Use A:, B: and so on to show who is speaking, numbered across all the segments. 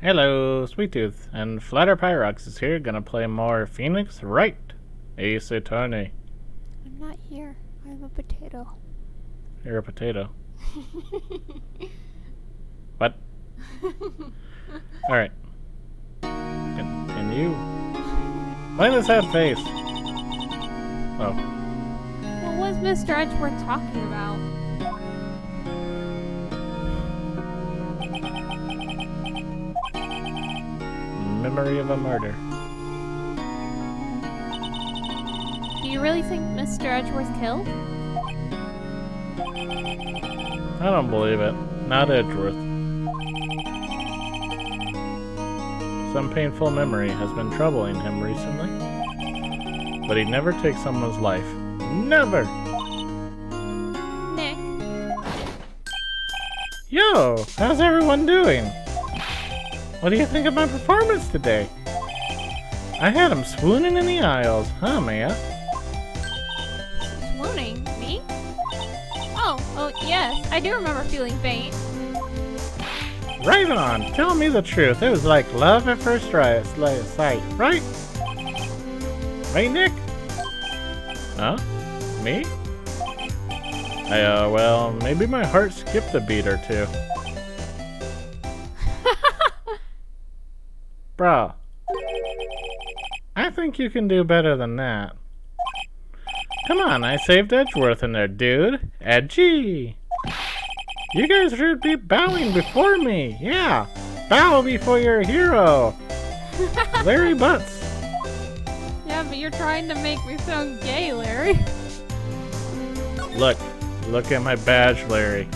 A: Hello, Sweet Tooth, and Flatter Pyrox is here, gonna play more Phoenix Wright, Ace Attorney.
B: I'm not here. I'm a potato.
A: You're a potato. What? Alright. Continue. Why the sad face? Oh.
B: What was Mr. Edgeworth talking about?
A: Memory of a murder.
B: Do you really think Mr. Edgeworth killed?
A: I don't believe it. Not Edgeworth. Some painful memory has been troubling him recently. But he'd never take someone's life. Never!
B: Nick,
A: Yo! How's everyone doing? What do you think of my performance today? I had him swooning in the aisles, huh, Maya?
B: swooning? Me? Oh, yes. I do remember feeling faint.
A: Right on! Tell me the truth. It was like love at first sight, right? Right, Nick? Huh? Me? Well, maybe my heart skipped a beat or two. Bruh. I think you can do better than that. Come on, I saved Edgeworth in there, dude. Edgy! You guys should be bowing before me. Yeah, bow before your hero. Larry Butts.
B: Yeah, but you're trying to make me sound gay, Larry.
A: Look at my badge, Larry.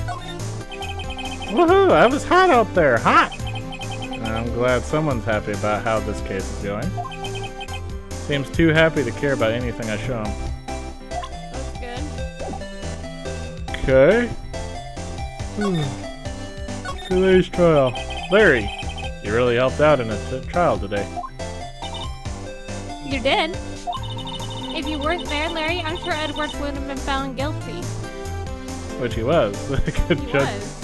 A: Woohoo, I was hot out there, hot. I'm glad someone's happy about how this case is going. Seems too happy to care about anything I show him.
B: That's good.
A: Okay. Today's trial. Larry, you really helped out in a trial today.
B: You did. If you weren't there, Larry, I'm sure Edgeworth would have been found guilty.
A: Which he was.
B: Was.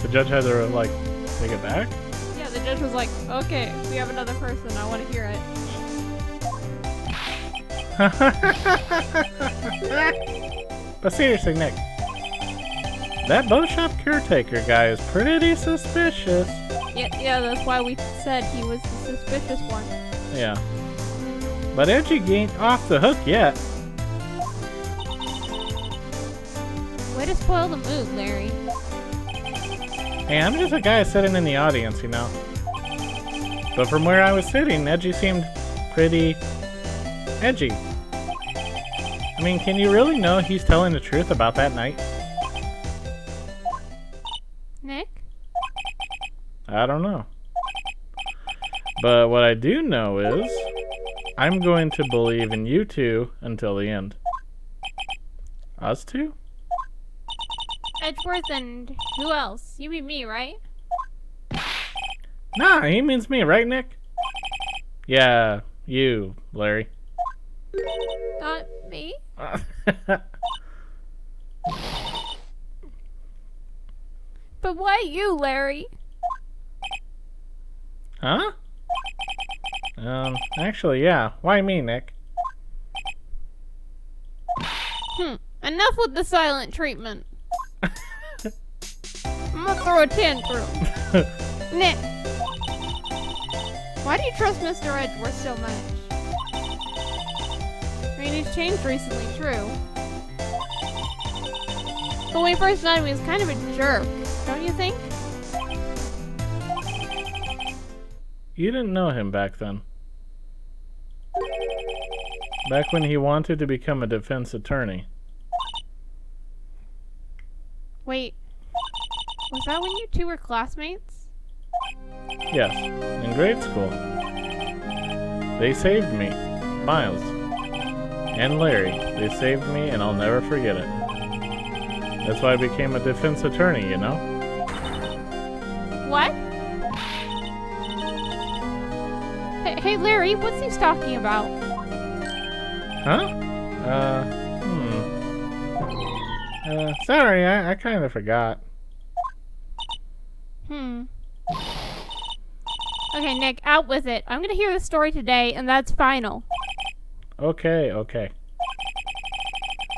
A: The judge had to, like, take it back?
B: Yeah, the judge was like, okay, we have another person. I want to hear it.
A: But seriously, Nick, that bow shop caretaker guy is pretty suspicious.
B: Yeah, that's why we said he was the suspicious one.
A: Yeah. But Edgy ain't off the hook yet.
B: Way to spoil the mood, Larry.
A: Hey, I'm just a guy sitting in the audience, you know. But from where I was sitting, Edgy seemed pretty edgy. I mean, can you really know he's telling the truth about that night?
B: Nick?
A: I don't know. But what I do know is, I'm going to believe in you two until the end. Us two?
B: Edgeworth and who else? You mean me, right?
A: Nah, he means me, right, Nick? Yeah, you, Larry.
B: Not me? But why you, Larry?
A: Huh? Actually, yeah. Why me, Nick?
B: Enough with the silent treatment. I'm gonna throw a tantrum. Nick, why do you trust Mr. Edgeworth so much? I mean, he's changed recently, true. But when we first met him, he was kind of a jerk, don't you think?
A: You didn't know him back then. Back when he wanted to become a defense attorney.
B: Wait, was that when you two were classmates?
A: Yes, in grade school. They saved me. Miles. And Larry. They saved me and I'll never forget it. That's why I became a defense attorney, you know?
B: What? Hey Larry, what's he talking about?
A: Huh? Sorry, I kind of forgot.
B: Okay, Nick, out with it. I'm gonna hear the story today, and that's final.
A: Okay, okay.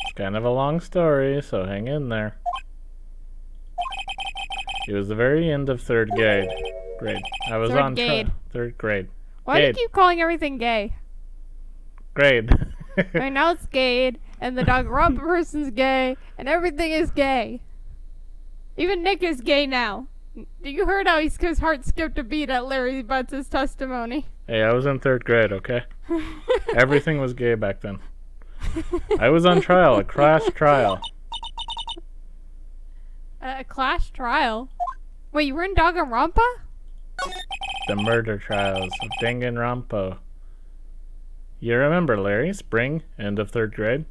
A: It's kind of a long story, so hang in there. It was the very end of third grade. I was on third grade.
B: Why do you keep calling everything gay?
A: Grade.
B: Right now it's gay, and the dog romp person's gay, and everything is gay. Even Nick is gay now. You heard how his heart skipped a beat at Larry Butts' testimony.
A: Hey, I was in third grade, okay? Everything was gay back then. I was on trial, a class trial.
B: A class trial? Wait, you were in Danganronpa?
A: The murder trials of Danganronpa. You remember, Larry? Spring, end of third grade?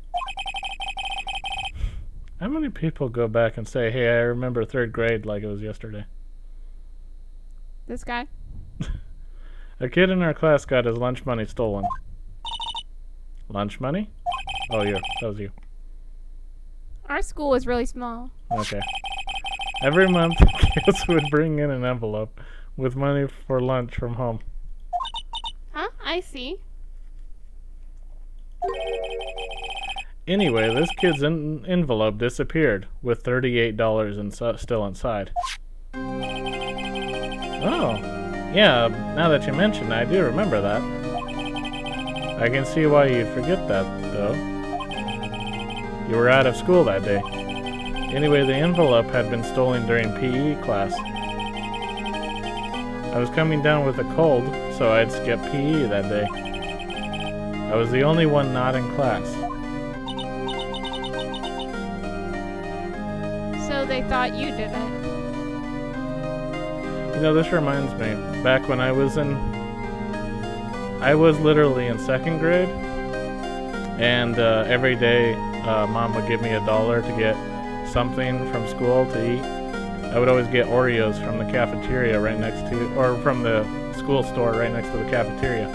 A: How many people go back and say, hey, I remember third grade like it was yesterday?
B: This guy.
A: A kid in our class got his lunch money stolen. Lunch money? Oh, yeah, that was you.
B: Our school was really small.
A: Okay. Every month, kids would bring in an envelope with money for lunch from home.
B: Huh? I see.
A: Anyway, this kid's envelope disappeared with $38 still inside. Oh, yeah, now that you mention it, I do remember that. I can see why you'd forget that, though. You were out of school that day. Anyway, the envelope had been stolen during PE class. I was coming down with a cold, so I'd skip PE that day. I was the only one not in class.
B: So they thought you did it.
A: You know, this reminds me, back when I was literally in second grade, and every day Mom would give me $1 to get something from school to eat. I would always get Oreos from the cafeteria right next to, or from the school store right next to the cafeteria.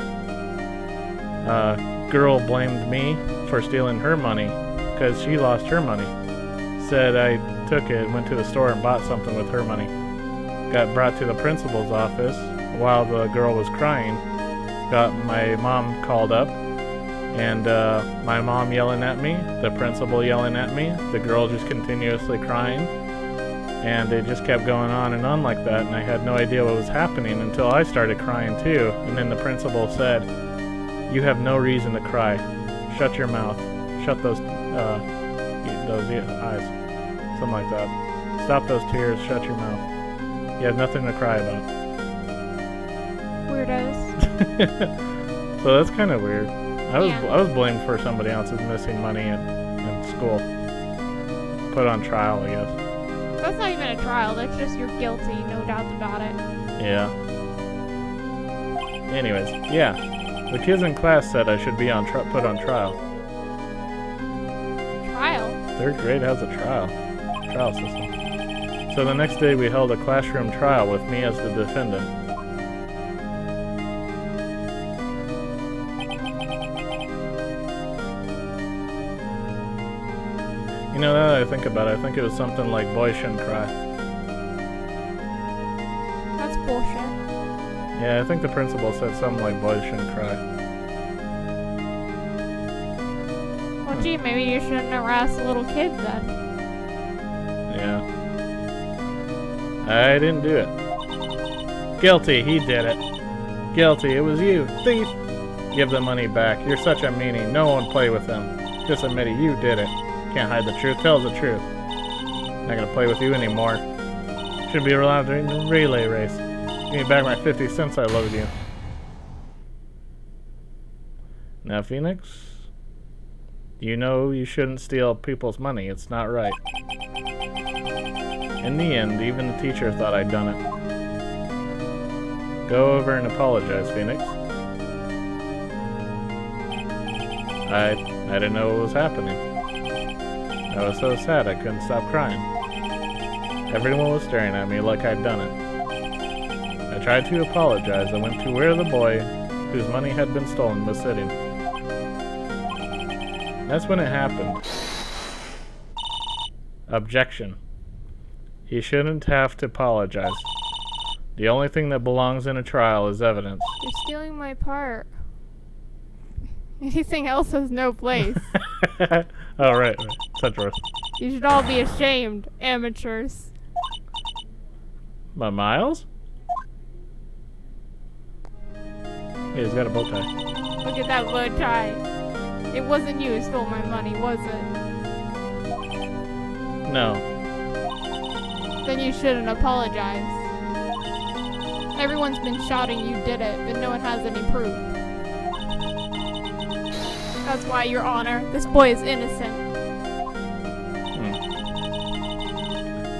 A: Girl blamed me for stealing her money because she lost her money. Said I took it, went to the store and bought something with her money. Got brought to the principal's office while the girl was crying. Got my mom called up, and my mom yelling at me, the principal yelling at me, the girl just continuously crying, and it just kept going on and on like that, and I had no idea what was happening until I started crying too, and then the principal said, "You have no reason to cry. Shut your mouth. Shut those eyes." Something like that. Stop those tears. Shut your mouth. You have nothing to cry about.
B: Weirdos.
A: So that's kind of weird. I was blamed for somebody else's missing money in school. Put on trial, I guess.
B: That's not even a trial. That's just you're guilty. No doubt about it.
A: Yeah. Anyways, yeah. The kids in class said I should be put on trial.
B: Trial?
A: Third grade has a trial system. So the next day we held a classroom trial with me as the defendant. You know, now that I think about it, I think it was something like boys shouldn't cry.
B: That's bullshit.
A: Yeah, I think the principal said something like boys shouldn't cry.
B: Well, gee, maybe you shouldn't harass little kids then.
A: Yeah. I didn't do it. Guilty, he did it. Guilty, it was you, thief. Give the money back. You're such a meanie. No one play with them. Just admit it, you did it. Can't hide the truth. Tell us the truth. Not gonna play with you anymore. Should be allowed during the relay race. Give me back my 50 cents. I loved you. Now, Phoenix, you know you shouldn't steal people's money. It's not right. In the end, even the teacher thought I'd done it. Go over and apologize, Phoenix. I didn't know what was happening. I was so sad I couldn't stop crying. Everyone was staring at me like I'd done it. I tried to apologize. I went to where the boy whose money had been stolen was sitting. That's when it happened. Objection. He shouldn't have to apologize. The only thing that belongs in a trial is evidence.
B: You're stealing my part. Anything else has no place.
A: Oh, right. Sedgeworth.
B: You should all be ashamed, amateurs.
A: My Miles? Hey, he's got a bow tie.
B: Look at that bow tie. It wasn't you who stole my money, was it?
A: No.
B: Then you shouldn't apologize. Everyone's been shouting you did it, but no one has any proof. That's why, Your Honor, this boy is innocent.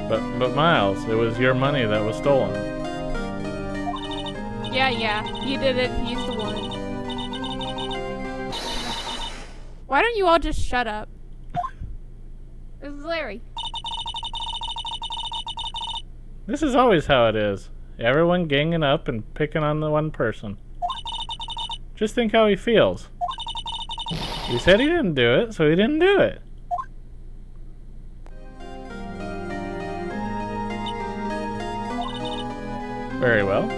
A: But Miles, it was your money that was stolen.
B: Yeah, he did it, he's the one. Why don't you all just shut up? This is Larry.
A: This is always how it is. Everyone ganging up and picking on the one person. Just think how he feels. He said he didn't do it, so he didn't do it. Very well.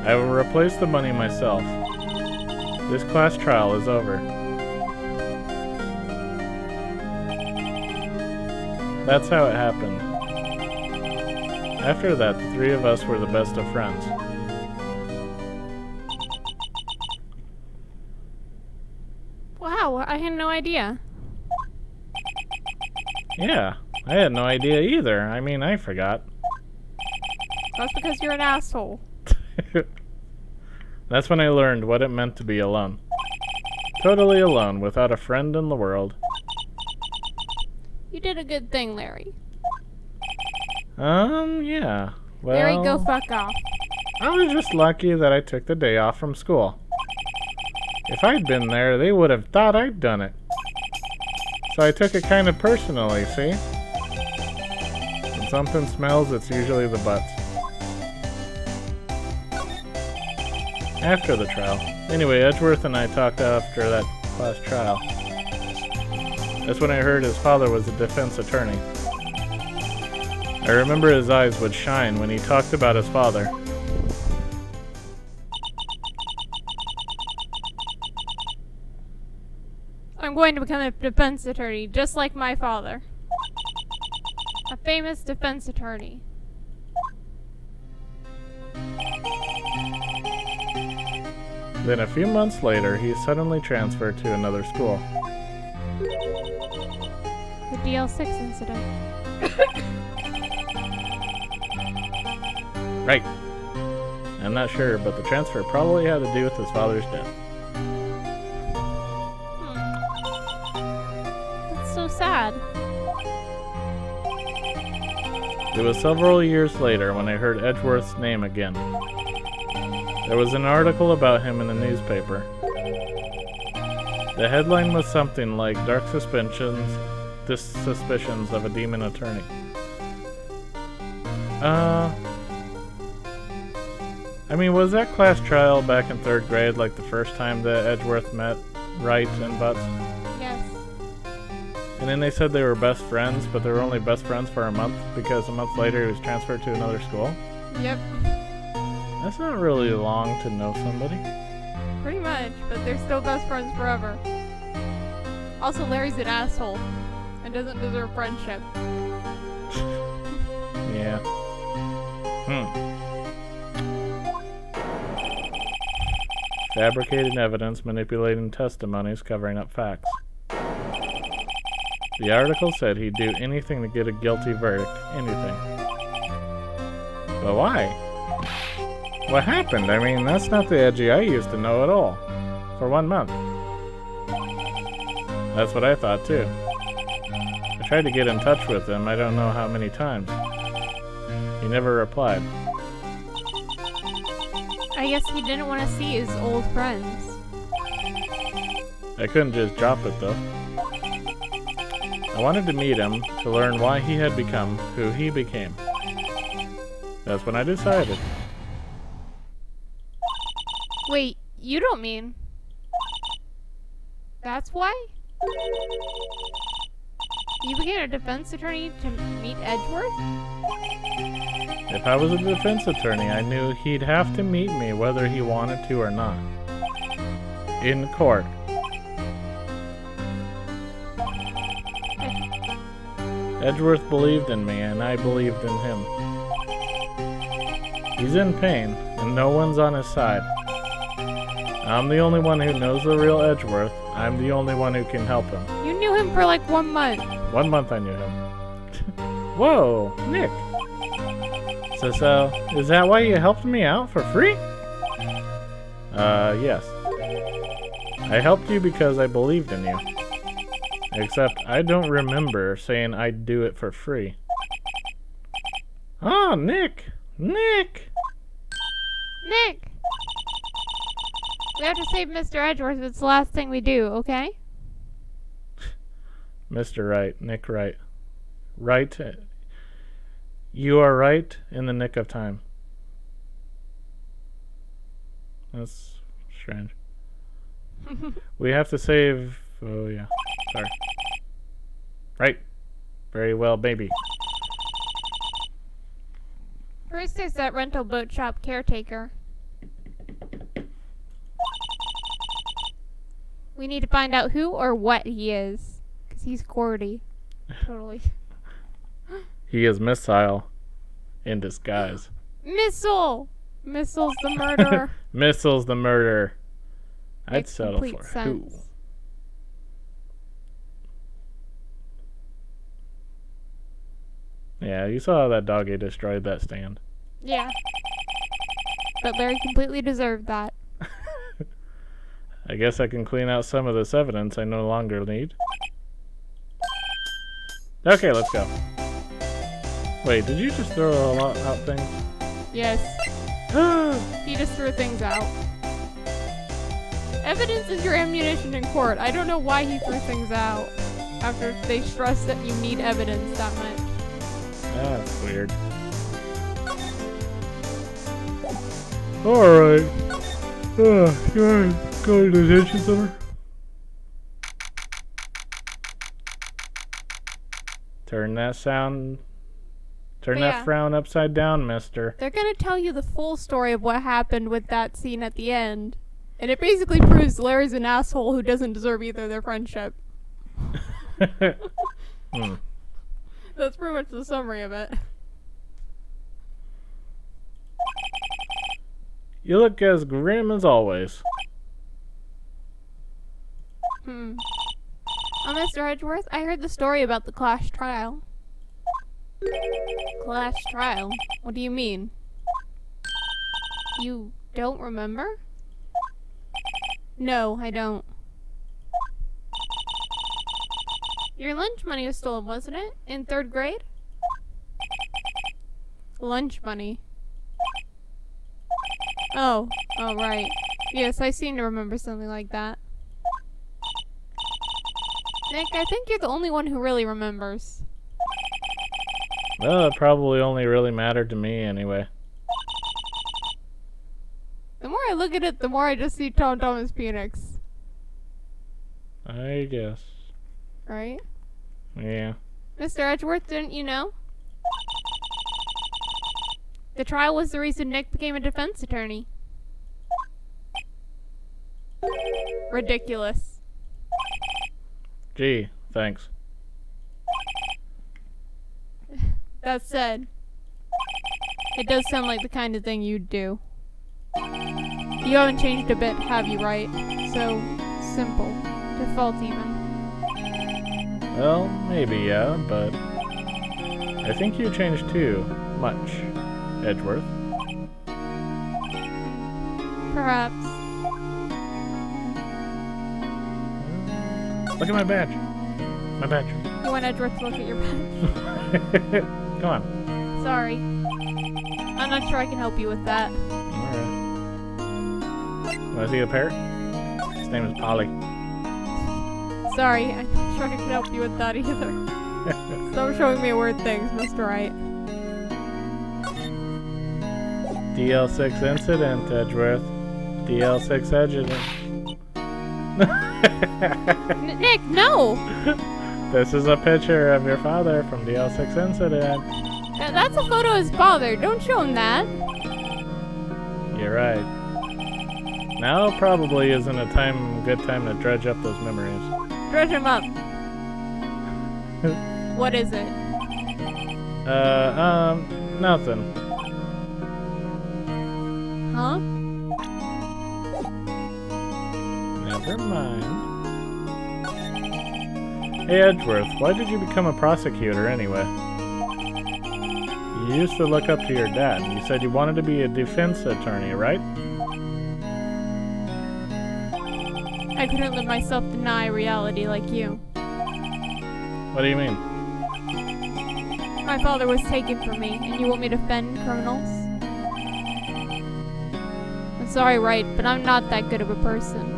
A: I will replace the money myself. This class trial is over. That's how it happened. After that, the three of us were the best of friends.
B: Wow, I had no idea.
A: Yeah, I had no idea either. I mean, I forgot.
B: That's because you're an asshole.
A: That's when I learned what it meant to be alone. Totally alone, without a friend in the world.
B: You did a good thing, Larry.
A: Yeah. Well,
B: Larry, go fuck off.
A: I was just lucky that I took the day off from school. If I'd been there, they would have thought I'd done it. So I took it kind of personally, see? When something smells, it's usually the butts. After the trial. Anyway, Edgeworth and I talked after that last trial. That's when I heard his father was a defense attorney. I remember his eyes would shine when he talked about his father.
B: I'm going to become a defense attorney, just like my father. A famous defense attorney.
A: Then a few months later, he suddenly transferred to another school.
B: The DL6 incident.
A: Right. I'm not sure, but the transfer probably had to do with his father's death.
B: That's so sad.
A: It was several years later when I heard Edgeworth's name again. There was an article about him in the newspaper. The headline was something like Dark Suspicions of a Demon Attorney. I mean, was that class trial back in 3rd grade like the first time that Edgeworth met Wright and Butts?
B: Yes.
A: And then they said they were best friends, but they were only best friends for a month because a month later he was transferred to another school?
B: Yep.
A: That's not really long to know somebody.
B: Pretty much, but they're still best friends forever. Also, Larry's an asshole and doesn't deserve friendship.
A: Yeah. Fabricating evidence, manipulating testimonies, covering up facts. The article said he'd do anything to get a guilty verdict. Anything. But why? What happened? I mean, that's not the Edgy I used to know at all. For 1 month. That's what I thought, too. I tried to get in touch with him, I don't know how many times. He never replied.
B: I guess he didn't want to see his old friends.
A: I couldn't just drop it, though. I wanted to meet him to learn why he had become who he became. That's when I decided.
B: Wait, you don't mean... That's why? You became a defense attorney to meet Edgeworth?
A: If I was a defense attorney, I knew he'd have to meet me whether he wanted to or not. In court. Edgeworth believed in me, and I believed in him. He's in pain, and no one's on his side. I'm the only one who knows the real Edgeworth. I'm the only one who can help him.
B: You knew him for like 1 month.
A: 1 month I knew him. Whoa, Nick. So, is that why you helped me out for free? Yes. I helped you because I believed in you. Except I don't remember saying I'd do it for free. Oh, Nick! Nick!
B: Nick! We have to save Mr. Edgeworth. It's the last thing we do, okay?
A: Mr. Wright. Nick Wright. Right. You are right in the nick of time. That's strange. We have to save... Oh, yeah. Sorry. Right. Very well, baby.
B: First there's that rental boat shop caretaker. We need to find out who or what he is. Because he's Cordy. Totally.
A: He is Missile in disguise.
B: Missile! Missile's the murderer.
A: Missile's the murderer. I'd
B: Makes
A: settle
B: complete
A: for
B: sense.
A: who? Yeah, you saw how that doggy destroyed that stand.
B: Yeah. But Larry completely deserved that.
A: I guess I can clean out some of this evidence I no longer need. Okay, let's go. Wait, did you just throw a lot out things?
B: Yes. He just threw things out. Evidence is your ammunition in court. I don't know why he threw things out after they stress that you need evidence that much.
A: That's weird. Alright. You wanna go to the detention center? Turn that
B: Yeah.
A: frown upside down, mister.
B: They're gonna tell you the full story of what happened with that scene at the end. And it basically proves Larry's an asshole who doesn't deserve either their friendship. That's pretty much the summary of it.
A: You look as grim as always.
B: Oh, Mr. Edgeworth, I heard the story about the Clash trial. Clash trial? What do you mean? You don't remember? No, I don't. Your lunch money was stolen, wasn't it? In 3rd grade? Lunch money. Oh, right. Yes, I seem to remember something like that. Nick, I think you're the only one who really remembers.
A: Well, it probably only really mattered to me anyway.
B: The more I look at it, the more I just see Tom Thomas Phoenix.
A: I guess.
B: Right?
A: Yeah.
B: Mr. Edgeworth, didn't you know? The trial was the reason Nick became a defense attorney. Ridiculous.
A: Gee, thanks.
B: That said, it does sound like the kind of thing you'd do. You haven't changed a bit, have you, Wright? So simple. Default even.
A: Well, maybe, yeah, but I think you changed too much, Edgeworth.
B: Perhaps.
A: Look at my badge. My badge.
B: You want Edgeworth to look at your badge?
A: Come on.
B: Sorry. I'm not sure I can help you with that.
A: Alright. Want to see a parrot? His name is Polly.
B: Sorry, I'm not sure I can help you with that either. Stop showing me weird things, Mr. Wright.
A: DL6 incident, Edgeworth. DL6 incident.
B: Nick, no!
A: This is a picture of your father from DL6 incident.
B: That's a photo of his father. Don't show him that.
A: You're right. Now probably isn't a good time to dredge up those memories.
B: Dredge him up. What is it?
A: Nothing.
B: Huh?
A: Never mind. Hey Edgeworth, why did you become a prosecutor anyway? You used to look up to your dad. You said you wanted to be a defense attorney, right?
B: I couldn't let myself deny reality like you.
A: What do you mean?
B: My father was taken from me, and you want me to defend criminals? I'm sorry, Wright, but I'm not that good of a person.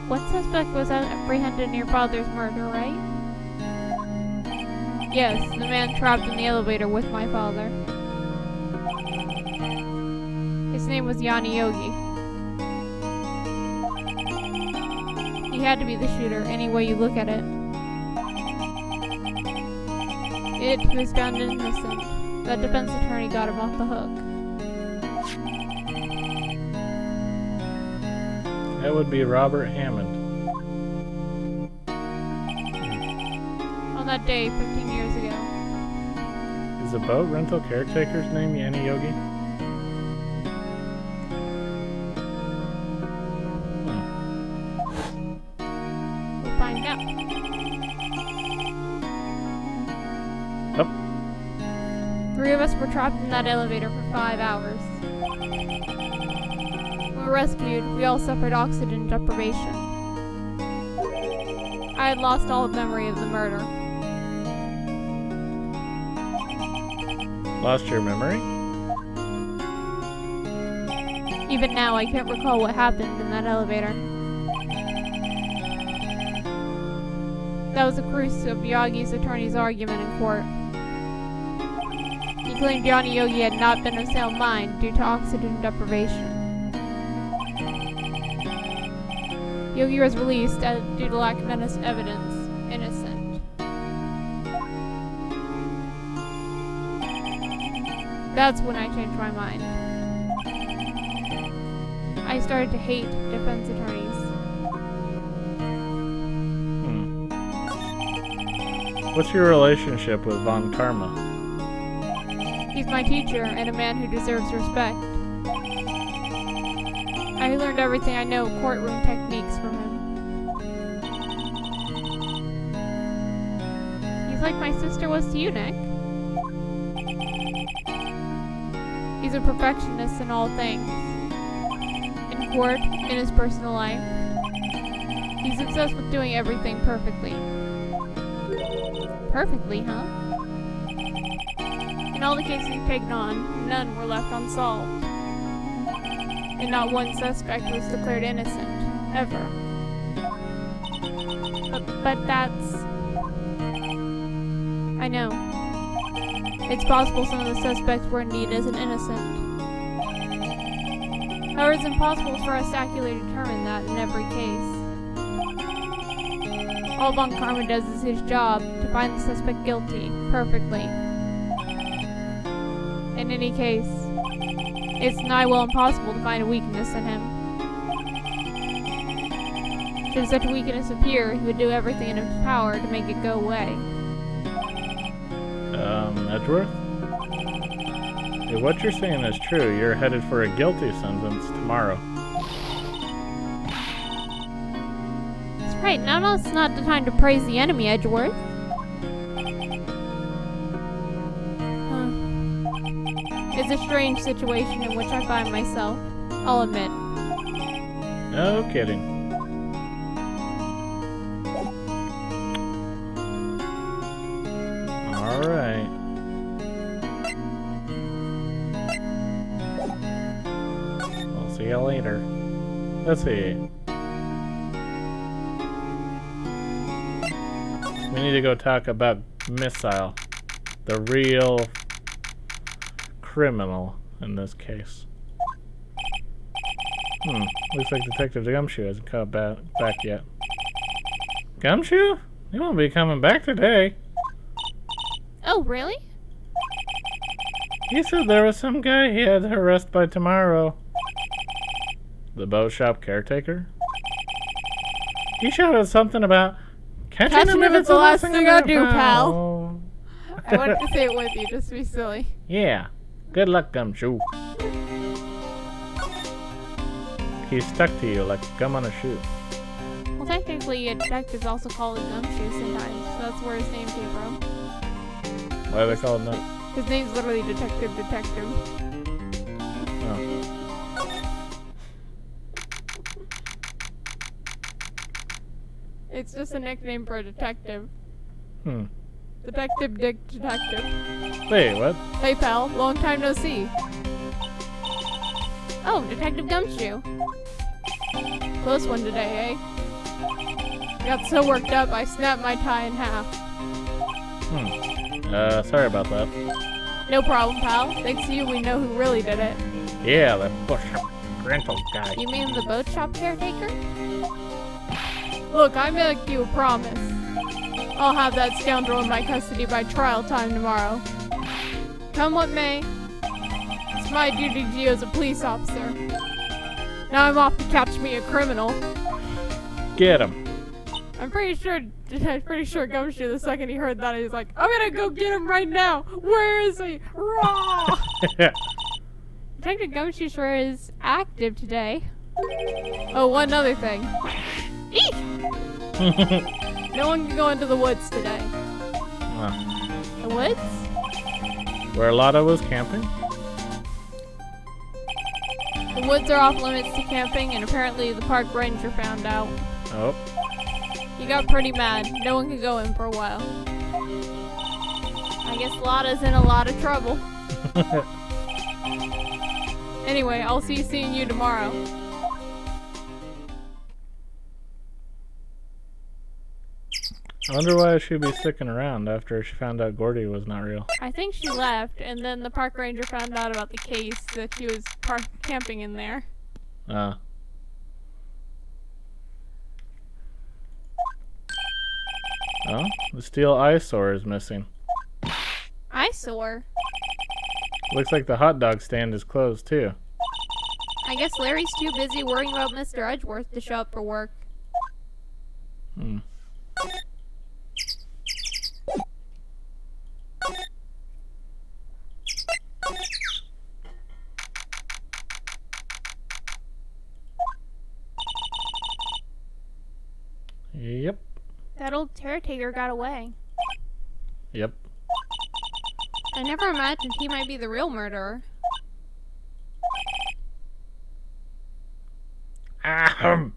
B: What suspect was apprehended in your father's murder, right? Yes, the man trapped in the elevator with my father. His name was Yanni Yogi. He had to be the shooter, any way you look at it. He was found innocent. That defense attorney got him off the hook.
A: That would be Robert Hammond.
B: On that day, 15 years ago.
A: Is the boat rental caretaker's name Yanni Yogi?
B: We'll find out.
A: Oh.
B: 3 of us were trapped in that elevator for 5 hours. When we were rescued, we all suffered oxygen deprivation. I had lost all memory of the murder.
A: Lost your memory?
B: Even now, I can't recall what happened in that elevator. That was the crux of Yogi's attorney's argument in court. He claimed Yanni Yogi had not been of sound mind due to oxygen deprivation. Yogi was released due to lack of evidence, innocent. That's when I changed my mind. I started to hate defense attorneys.
A: What's your relationship with Von Karma?
B: He's my teacher and a man who deserves respect. I learned everything I know courtroom techniques from him. He's like my sister was to you, Nick. He's a perfectionist in all things. In court, in his personal life. He's obsessed with doing everything perfectly. Perfectly, huh? In all the cases he's taken on, none were left unsolved. And not one suspect was declared innocent, ever. But that's... I know. It's possible some of the suspects were indeed as an innocent. However, it's impossible for us to accurately determine that in every case. All Von Karma does is his job, to find the suspect guilty, perfectly. In any case, it's nigh well impossible to find a weakness in him. Should such a weakness appear, he would do everything in his power to make it go away.
A: Edgeworth? If what you're saying is true, you're headed for a guilty sentence tomorrow.
B: That's right, now it's not the time to praise the enemy, Edgeworth. It's a strange situation in which I find myself, I'll admit.
A: No kidding. Alright. We'll see you later. Let's see. We need to go talk about Missile. The real criminal in this case. Looks like Detective Gumshoe hasn't come back yet. Gumshoe? He won't be coming back today.
B: Oh, really?
A: He said there was some guy he had to arrest by tomorrow. The boat shop caretaker? He shouted something about catching him if it's the last thing I do, pal.
B: I wanted to say it with you, just to be silly.
A: Yeah. Good luck, Gumshoe. He's stuck to you like gum on a shoe.
B: Well, technically, a detective's also called a gumshoe sometimes, so that's where his name came from.
A: Why are they called that?
B: His name's literally Detective.
A: Oh.
B: It's just a nickname for a detective.
A: Hmm.
B: Detective Dick Detective.
A: Wait, what?
B: Hey pal, long time no see. Oh, Detective Gumshoe. Close one today, eh? Got so worked up I snapped my tie in half.
A: Sorry about that.
B: No problem, pal. Thanks to you, we know who really did it.
A: Yeah, that bush rental guy.
B: You mean the boat shop caretaker? Look, I make you a promise. I'll have that scoundrel in my custody by trial time tomorrow. Come what may, it's my duty to you as a police officer. Now I'm off to catch me a criminal.
A: Get him.
B: I'm pretty sure Gumshoe, the second he heard that, he's like, I'm gonna go get him right now. Where is he? Raw! Detective Gumshoe sure is active today. Oh, one other thing. Eek! No one can go into the woods today. The woods?
A: Where Lotta was camping?
B: The woods are off limits to camping, and apparently the park ranger found out.
A: Oh.
B: He got pretty mad. No one could go in for a while. I guess Lotta's in a lot of trouble. Anyway, I'll see seeing you tomorrow.
A: I wonder why she'd be sticking around after she found out Gordy was not real.
B: I think she left, and then the park ranger found out about the case that she was camping in there.
A: Oh, the steel eyesore is missing.
B: Eyesore?
A: Looks like the hot dog stand is closed too.
B: I guess Larry's too busy worrying about Mr. Edgeworth to show up for work.
A: Yep.
B: That old caretaker got away.
A: Yep.
B: I never imagined he might be the real murderer.
A: Ahem.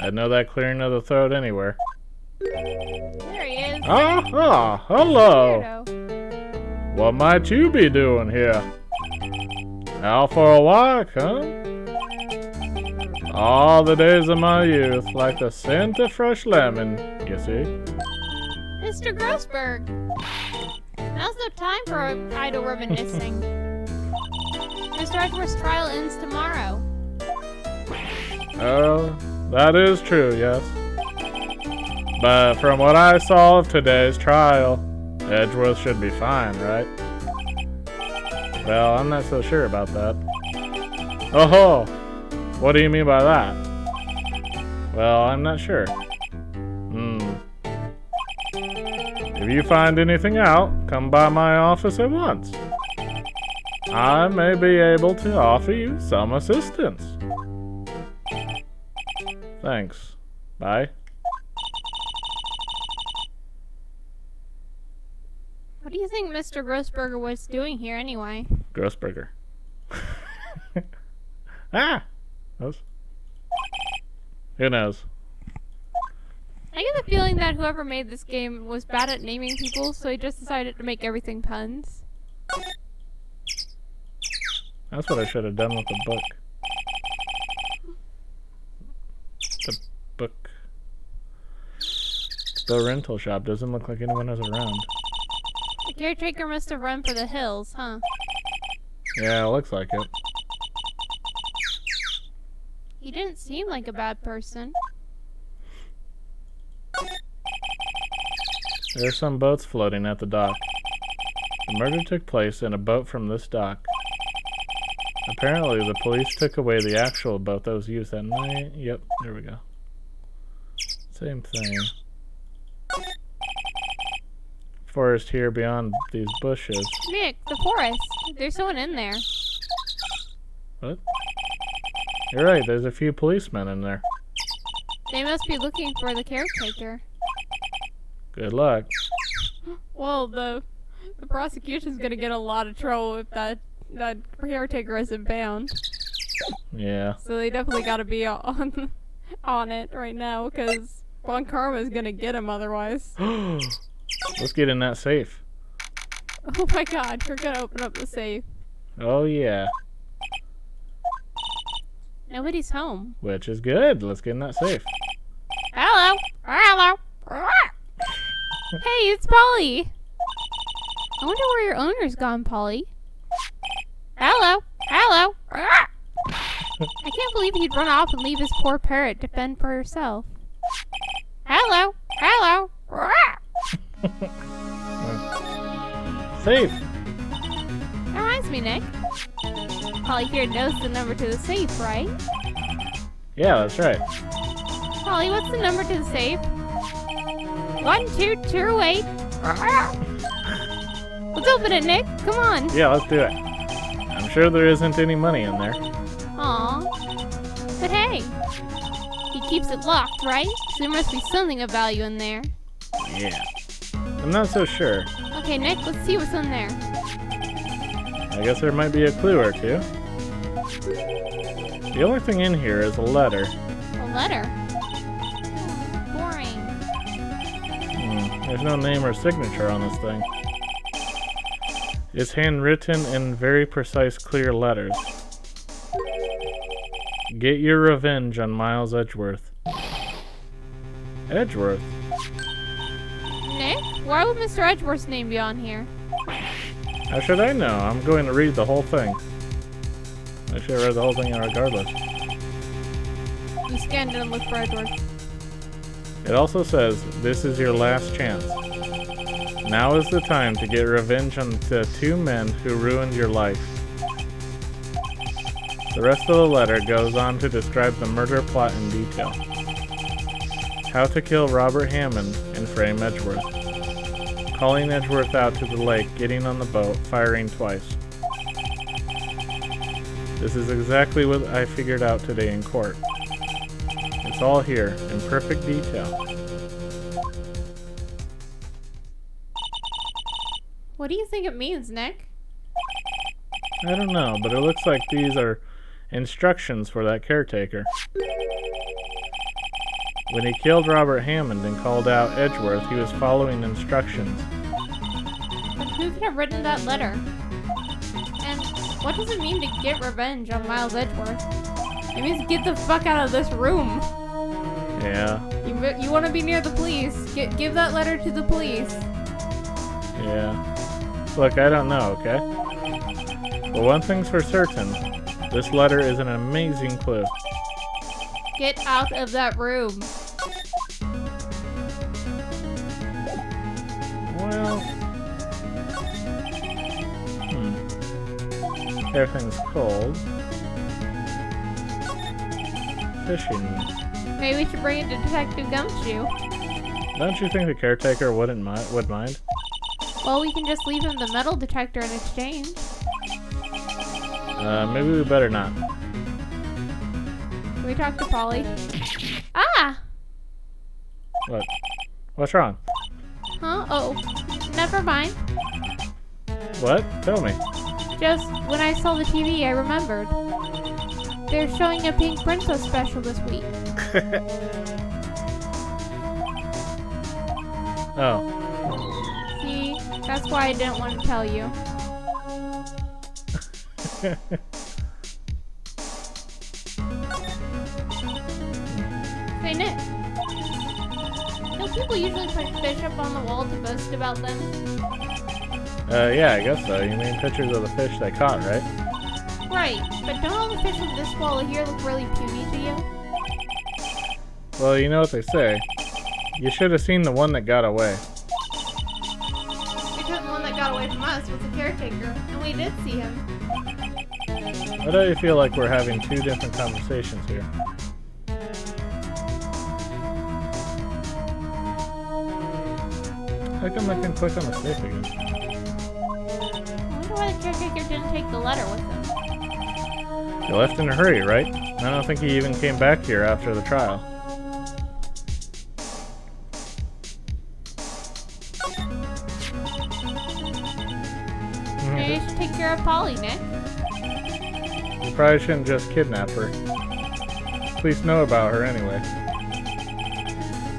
A: I'd know that clearing of the throat anywhere.
B: There he is.
A: Ah, hello.
B: Weirdo.
A: What might you be doing here? Out for a walk, huh? All the days of my youth, like the scent of fresh lemon, you see?
B: Mr. Grossberg! Now's no time for idle reminiscing. Mr. Edgeworth's trial ends tomorrow.
A: Oh, that is true, yes. But from what I saw of today's trial, Edgeworth should be fine, right? Well, I'm not so sure about that. Oh-ho! What do you mean by that? Well, I'm not sure. If you find anything out, come by my office at once. I may be able to offer you some assistance. Thanks. Bye.
B: What do you think Mr. Grossberger was doing here anyway?
A: Grossberger. Ah! Who knows?
B: I get the feeling that whoever made this game was bad at naming people, so he just decided to make everything puns.
A: That's what I should have done with the book. The book. The rental shop doesn't look like anyone is around.
B: The caretaker must have run for the hills, huh?
A: Yeah, it looks like it.
B: He didn't seem like a bad person.
A: There are some boats floating at the dock. The murder took place in a boat from this dock. Apparently, the police took away the actual boat that was used that night. Yep, there we go. Same thing. Forest here beyond these bushes.
B: Nick, the forest. There's someone in there.
A: What? You're right, there's a few policemen in there.
B: They must be looking for the caretaker.
A: Good luck.
B: Well, the prosecution's gonna get a lot of trouble if that caretaker isn't bound.
A: Yeah.
B: So they definitely gotta be on it right now, because Bon Karma's gonna get him otherwise.
A: Let's get in that safe.
B: Oh my god, we're gonna open up the safe.
A: Oh yeah.
B: Nobody's home.
A: Which is good. Let's get in that safe.
B: Hello! Hello! Hey, it's Polly! I wonder where your owner's gone, Polly. Hello! Hello! I can't believe he'd run off and leave his poor parrot to fend for herself. Hello! Hello!
A: Safe!
B: That reminds me, Nick. Polly here knows the number to the safe, right?
A: Yeah, that's right.
B: Polly, what's the number to the safe? 1228. Let's open it, Nick. Come on.
A: Yeah, let's do it. I'm sure there isn't any money in there.
B: Aw. But hey, he keeps it locked, right? So there must be something of value in there.
A: Yeah. I'm not so sure.
B: Okay, Nick, let's see what's in there.
A: I guess there might be a clue or two. The only thing in here is a letter.
B: A letter? Boring.
A: There's no name or signature on this thing. It's handwritten in very precise, clear letters. Get your revenge on Miles Edgeworth. Edgeworth?
B: Nick, why would Mr. Edgeworth's name be on here?
A: How should I know? I'm going to read the whole thing. I should have read the whole thing regardless.
B: You scanned it and looked for Edgeworth.
A: It also says, this is your last chance. Now is the time to get revenge on the two men who ruined your life. The rest of the letter goes on to describe the murder plot in detail. How to kill Robert Hammond and frame Edgeworth. Calling Edgeworth out to the lake, getting on the boat, firing twice. This is exactly what I figured out today in court. It's all here, in perfect detail.
B: What do you think it means, Nick?
A: I don't know, but it looks like these are instructions for that caretaker. When he killed Robert Hammond and called out Edgeworth, he was following instructions.
B: But who could have written that letter? And what does it mean to get revenge on Miles Edgeworth? It means get the fuck out of this room.
A: Yeah.
B: You want to be near the police. Give that letter to the police.
A: Yeah. Look, I don't know, okay? But one thing's for certain. This letter is an amazing clue.
B: Get out of that room.
A: Well... Everything's cold. Fishing.
B: Maybe we should bring it to Detective Gumshoe.
A: Don't you think the caretaker would mind?
B: Well, we can just leave him the metal detector in exchange.
A: Maybe we better not.
B: Can we talk to Polly? Ah!
A: What? What's wrong?
B: Huh? Oh, never mind.
A: What? Tell me.
B: Just when I saw the TV, I remembered. They're showing a Pink Princess special this week.
A: Oh.
B: See, that's why I didn't want to tell you. Say, Nick. Don't people usually put fish up on the wall to boast about them?
A: Yeah, I guess so. You mean pictures of the fish they caught, right?
B: Right, but don't all the fish in this wall here look really puny to you?
A: Well, you know what they say. You should have seen the one that got away.
B: away from us was the caretaker, and we did see him.
A: Why do you feel like we're having two different conversations here? How come I can click on the safe again?
B: I wonder why the caretaker didn't take the letter with him.
A: You left in a hurry, right? I don't think he even came back here after the trial.
B: Maybe you should take care of Polly, Nick.
A: You probably shouldn't just kidnap her. Police know about her anyway.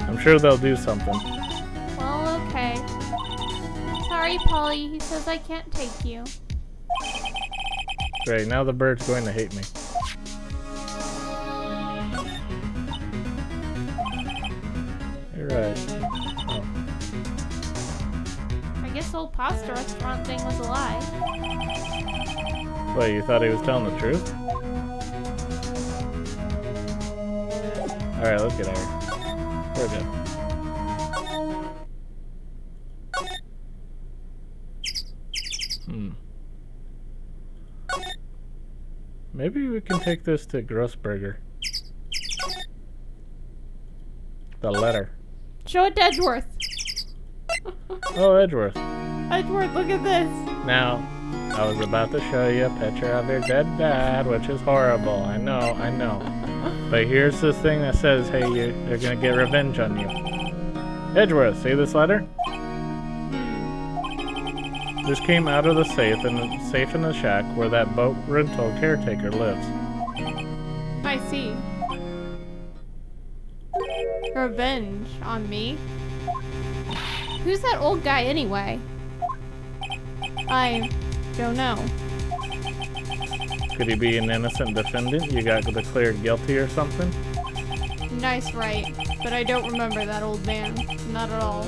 A: I'm sure they'll do something.
B: Well, okay. Sorry, Polly. He says I can't take you.
A: Great, now the bird's going to hate me. You're right. Oh.
B: I guess the whole pasta restaurant thing was a lie.
A: What, you thought he was telling the truth? Alright, let's get out of here. We're good. Maybe we can take this to Grossberger. The letter.
B: Show it to Edgeworth.
A: Oh, Edgeworth.
B: Edgeworth, look at this.
A: Now, I was about to show you a picture of your dead dad, which is horrible. I know. But here's this thing that says, hey, they're gonna get revenge on you. Edgeworth, see this letter? This came out of the safe in the shack where that boat rental caretaker lives.
B: I see. Revenge on me? Who's that old guy anyway? I don't know.
A: Could he be an innocent defendant? You got declared guilty or something?
B: Nice, Wright. But I don't remember that old man. Not at all.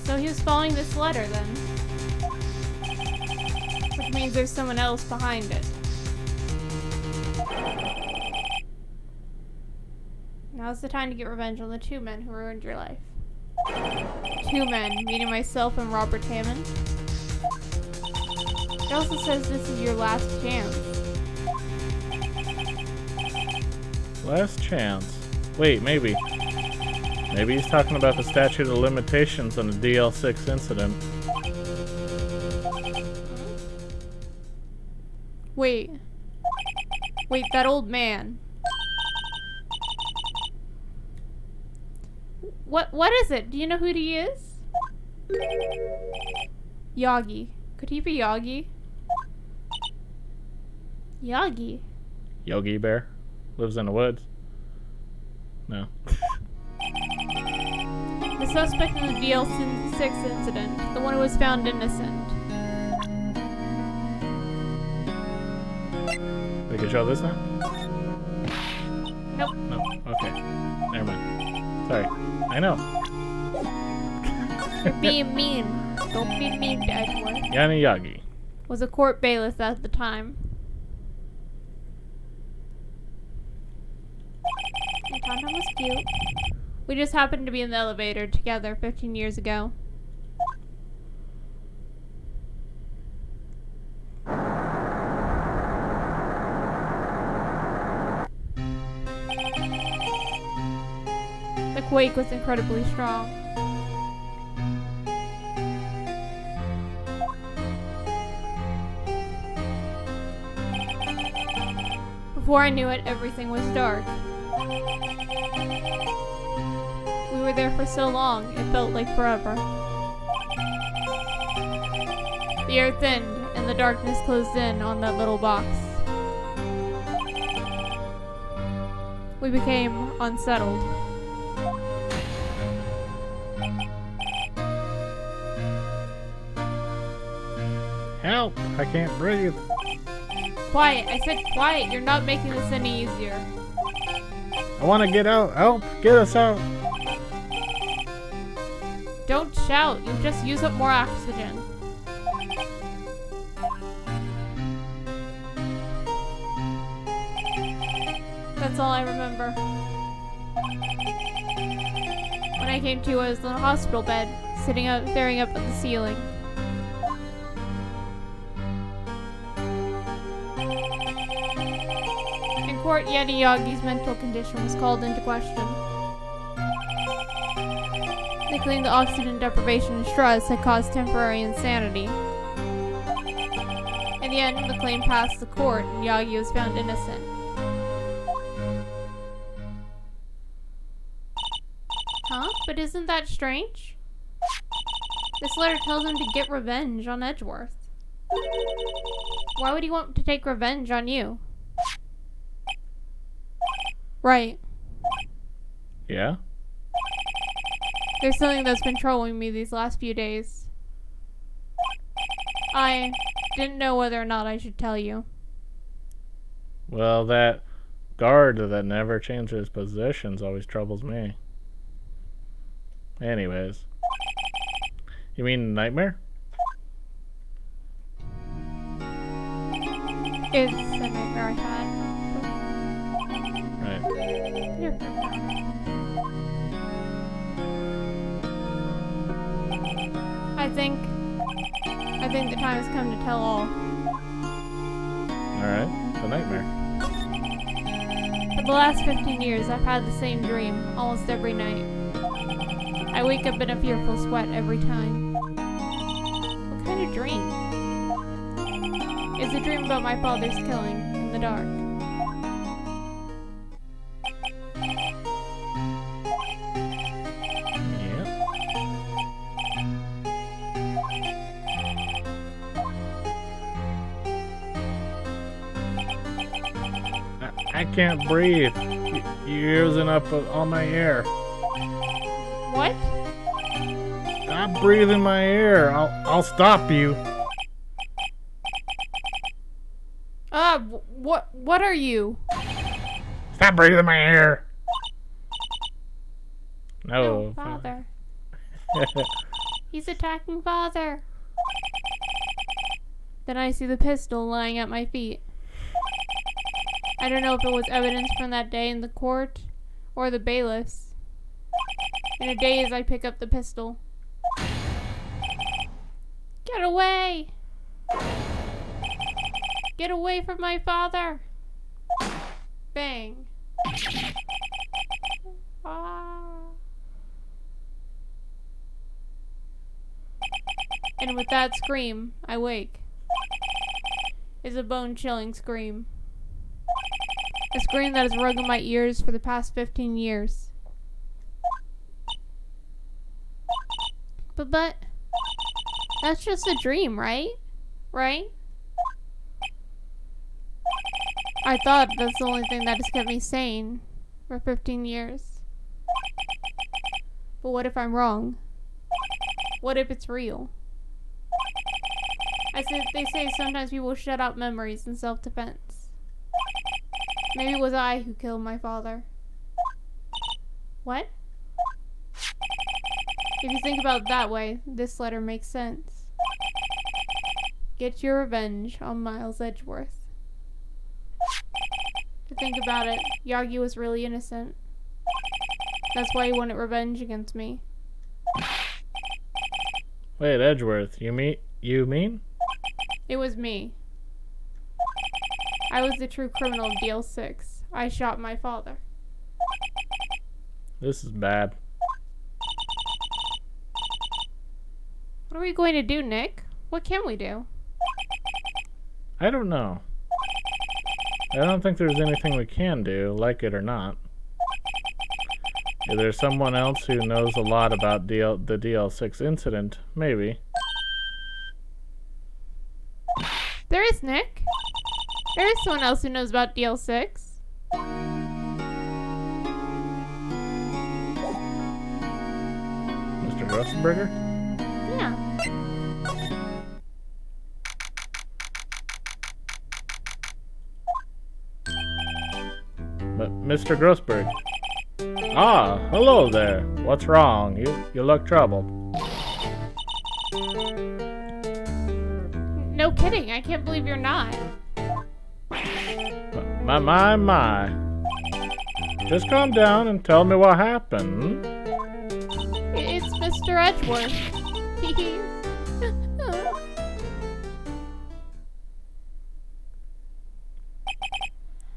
B: So he was following this letter then. Which means there's someone else behind it. Now's the time to get revenge on the two men who ruined your life. Two men, meaning myself and Robert Hammond. It also says this is your last chance.
A: Last chance? Wait, maybe. Maybe he's talking about the statute of limitations on the DL6 incident.
B: Wait, that old man. What is it? Do you know who he is? Yagi. Could he be Yagi? Yagi.
A: Yogi Bear? Lives in the woods? No.
B: The suspect in the DL6 incident. The one who was found innocent.
A: We can show this now?
B: Nope.
A: No. Okay. Never mind. Sorry. I know.
B: You're being mean. Don't be mean to Edgeworth.
A: Yanni Yagi.
B: Was a court bailiff at the time. And Tonton was cute. We just happened to be in the elevator together 15 years ago. The quake was incredibly strong. Before I knew it, everything was dark. We were there for so long, it felt like forever. The air thinned, and the darkness closed in on that little box. We became unsettled.
A: Help! I can't breathe.
B: Quiet, I said quiet, you're not making this any easier.
A: I want to get out. Help! Get us out.
B: Don't shout, you'll just use up more oxygen. That's all I remember. When I came to, I was in a hospital bed, staring up at the ceiling. In court, Yeti Yagi's mental condition was called into question. They claimed the oxygen deprivation and stress had caused temporary insanity. In the end, the claim passed the court, and Yagi was found innocent. Huh? But isn't that strange? This letter tells him to get revenge on Edgeworth. Why would he want to take revenge on you? Right.
A: Yeah?
B: There's something that's been troubling me these last few days. I didn't know whether or not I should tell you.
A: Well, that guard that never changes positions always troubles me. Anyways. You mean Nightmare?
B: It's a nightmare I had.
A: Right.
B: Here. I think the time has come to tell all.
A: Alright. The Nightmare.
B: For the last 15 years, I've had the same dream almost every night. I wake up in a fearful sweat every time. What kind of dream? It's a dream about my father's killing in the dark.
A: Yep. I can't breathe. You're using up all my air.
B: What?
A: Stop breathing my air. I'll stop you.
B: What are you?
A: Stop breathing my air. No.
B: Father. He's attacking Father. Then I see the pistol lying at my feet. I don't know if it was evidence from that day in the court or the bailiffs. In a daze, I pick up the pistol. Get away! Get away from my father! Bang. Ah. And with that scream, I wake. It's a bone-chilling scream. A scream that has rung in my ears for the past 15 years. But, that's just a dream, right? Right? I thought that's the only thing that has kept me sane for 15 years. But what if I'm wrong? What if it's real? They say sometimes people shut out memories in self-defense. Maybe it was I who killed my father. What? If you think about it that way, this letter makes sense. Get your revenge on Miles Edgeworth. To think about it, Yagi was really innocent. That's why he wanted revenge against me.
A: Wait, Edgeworth, you mean?
B: It was me. I was the true criminal of DL6. I shot my father.
A: This is bad.
B: What are we going to do, Nick? What can we do?
A: I don't know. I don't think there's anything we can do, like it or not. If there's someone else who knows a lot about the DL6 incident, maybe.
B: There is Nick. There is someone else who knows about DL6.
A: Mr. Grossenberger?
B: Yeah.
A: But Mr. Grossberg. Ah, hello there. What's wrong? You look troubled.
B: No kidding. I can't believe you're not.
A: My. Just calm down and tell me what happened.
B: It's Mr. Edgeworth.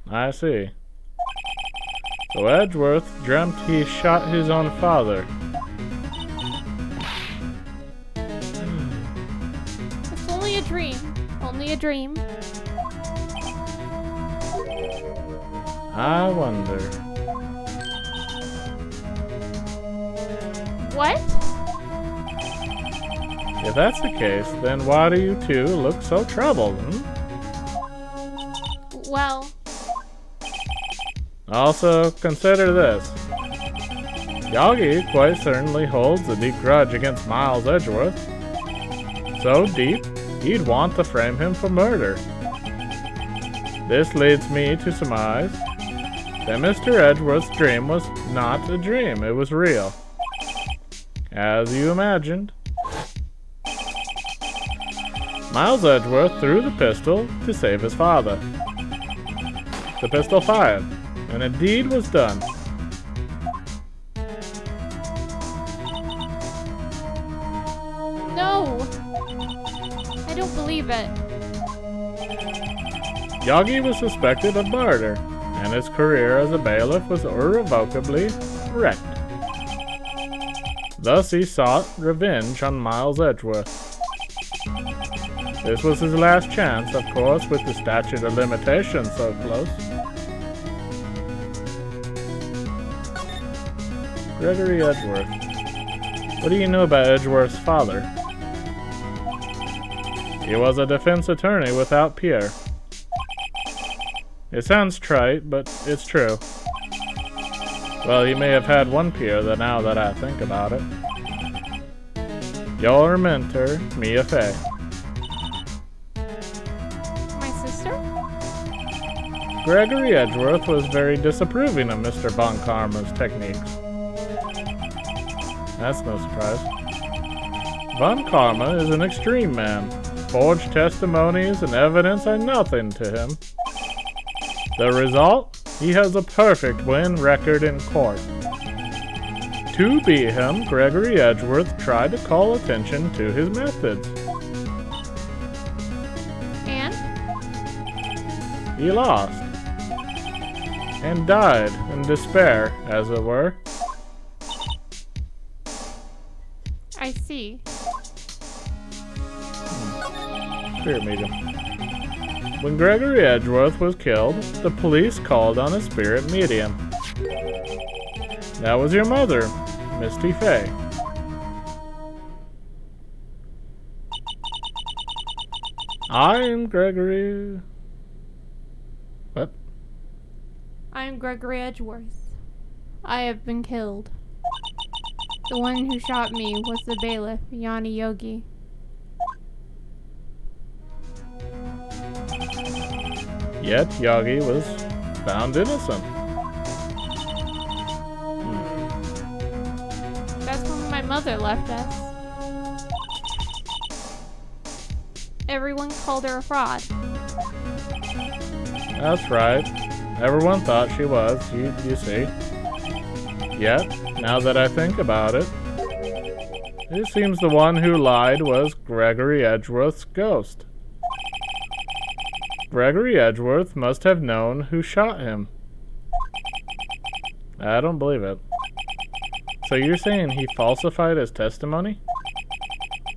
A: I see. So Edgeworth dreamt he shot his own father.
B: It's only a dream. Only a dream.
A: I wonder.
B: What?
A: If that's the case, then why do you two look so troubled,
B: Well,
A: Also, consider this. Yagi quite certainly holds a deep grudge against Miles Edgeworth. So deep, he'd want to frame him for murder. This leads me to surmise that Mr. Edgeworth's dream was not a dream, it was real. As you imagined. Miles Edgeworth threw the pistol to save his father. The pistol fired, and a deed was done.
B: no. I don't believe it.
A: Yagi was suspected of murder, and his career as a bailiff was irrevocably wrecked. Thus he sought revenge on Miles Edgeworth. This was his last chance, of course, with the statute of limitations so close. Gregory Edgeworth. What do you know about Edgeworth's father? He was a defense attorney without peer. It sounds trite, but it's true. Well, he may have had one peer now that I think about it. Your mentor, Mia Fey.
B: My sister?
A: Gregory Edgeworth was very disapproving of Mr. Von Karma's techniques. That's no surprise. Von Karma is an extreme man. Forged testimonies and evidence are nothing to him. The result? He has a perfect win record in court. To beat him, Gregory Edgeworth tried to call attention to his methods.
B: And?
A: He lost. And died in despair, as it were.
B: I see.
A: Spirit medium. When Gregory Edgeworth was killed, the police called on a spirit medium. That was your mother, Misty Fey. I am Gregory... What?
B: I am Gregory Edgeworth. I have been killed. The one who shot me was the bailiff, Yanni Yogi.
A: Yet Yagi was found innocent.
B: That's when my mother left us. Everyone called her a fraud.
A: That's right. Everyone thought she was, you see. Yet, now that I think about it, it seems the one who lied was Gregory Edgeworth's ghost. Gregory Edgeworth must have known who shot him. I don't believe it. So you're saying he falsified his testimony?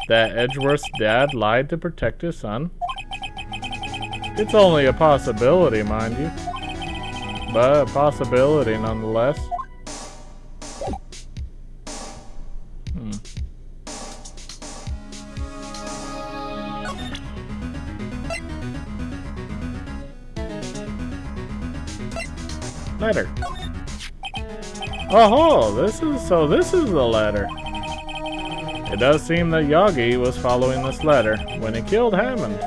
A: That Edgeworth's dad lied to protect his son? It's only a possibility, mind you. But a possibility nonetheless. Letter. Oh, this is the letter. It does seem that Yagi was following this letter when he killed Hammond.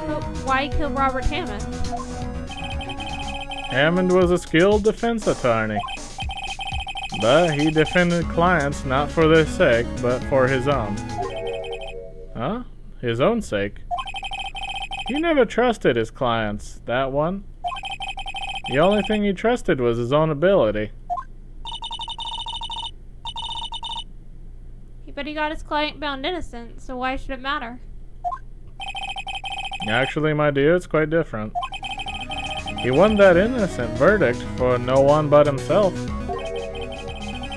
B: But why kill Robert Hammond?
A: Hammond was a skilled defense attorney. But he defended clients not for their sake, but for his own. Huh? His own sake? He never trusted his clients, that one. The only thing he trusted was his own ability.
B: But he got his client found innocent, so why should it matter?
A: Actually, my dear, it's quite different. He won that innocent verdict for no one but himself.